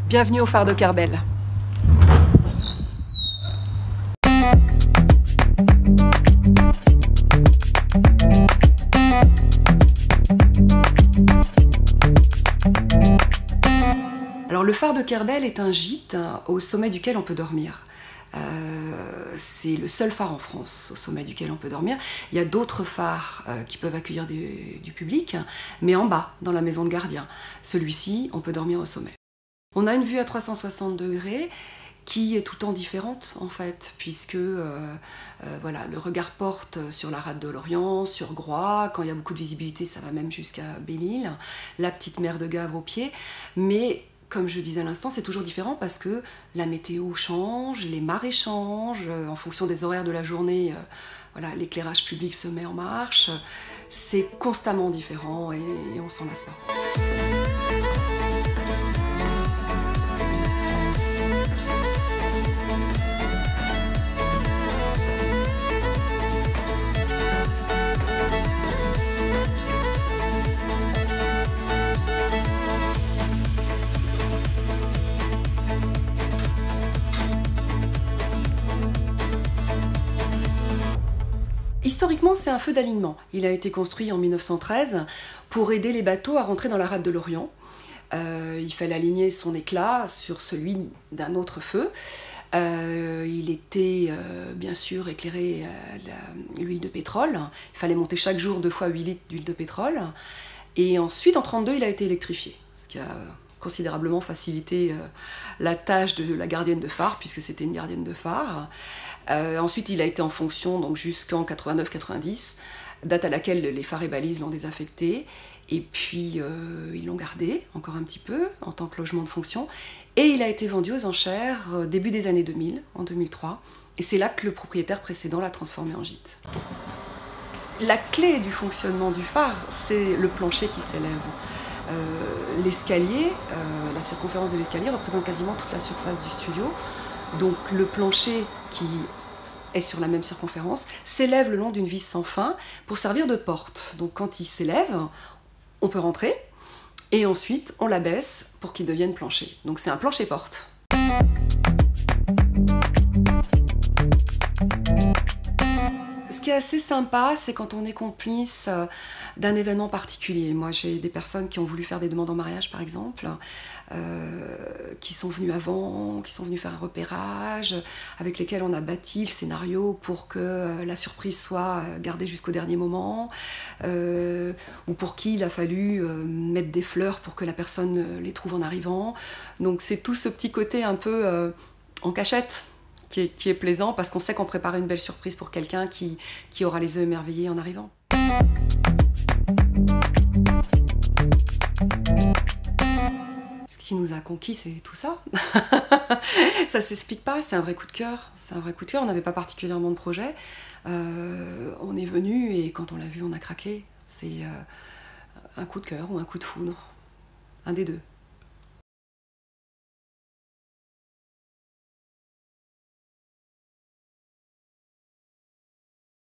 Bienvenue au phare de Kerbel. Alors le phare de Kerbel est un gîte au sommet duquel on peut dormir. C'est le seul phare en France au sommet duquel on peut dormir. Il y a d'autres phares qui peuvent accueillir du public, mais en bas, dans la maison de gardien. Celui-ci, on peut dormir au sommet. On a une vue à 360 degrés qui est tout le temps différente en fait, puisque voilà, le regard porte sur la rade de l'Orient, sur Groix, quand il y a beaucoup de visibilité ça va même jusqu'à Belle-Île, la petite mer de Gavre au pied, mais comme je disais à l'instant, c'est toujours différent parce que la météo change, les marées changent, en fonction des horaires de la journée, voilà, l'éclairage public se met en marche, c'est constamment différent et on s'en lasse pas. Historiquement, c'est un feu d'alignement. Il a été construit en 1913 pour aider les bateaux à rentrer dans la rade de l'Orient. Il fallait aligner son éclat sur celui d'un autre feu. Il était bien sûr éclairé à l'huile de pétrole. Il fallait monter chaque jour 2 fois 8 litres d'huile de pétrole. Et ensuite, en 1932, il a été électrifié, ce qui a considérablement facilité la tâche de la gardienne de phare, puisque c'était une gardienne de phare. Ensuite, il a été en fonction donc jusqu'en 89-90, date à laquelle les phares et balises l'ont désaffecté. Et puis, ils l'ont gardé encore un petit peu en tant que logement de fonction. Et il a été vendu aux enchères début des années 2000, en 2003. Et c'est là que le propriétaire précédent l'a transformé en gîte. La clé du fonctionnement du phare, c'est le plancher qui s'élève. L'escalier, la circonférence de l'escalier représente quasiment toute la surface du studio. Donc le plancher qui est sur la même circonférence s'élève le long d'une vis sans fin pour servir de porte. Donc quand il s'élève, on peut rentrer et ensuite on l'abaisse pour qu'il devienne plancher. Donc c'est un plancher-porte. Ce qui est assez sympa, c'est quand on est complice d'un événement particulier. Moi, j'ai des personnes qui ont voulu faire des demandes en mariage, par exemple, qui sont venues avant, qui sont venues faire un repérage, avec lesquelles on a bâti le scénario pour que la surprise soit gardée jusqu'au dernier moment, ou pour qui il a fallu mettre des fleurs pour que la personne les trouve en arrivant. Donc c'est tout ce petit côté un peu en cachette, qui est plaisant parce qu'on sait qu'on prépare une belle surprise pour quelqu'un qui aura les yeux émerveillés en arrivant. Ce qui nous a conquis, c'est tout ça. Ça s'explique pas, c'est un vrai coup de cœur. C'est un vrai coup de cœur, on n'avait pas particulièrement de projet. On est venu et quand on l'a vu, on a craqué. C'est un coup de cœur ou un coup de foudre. Un des deux.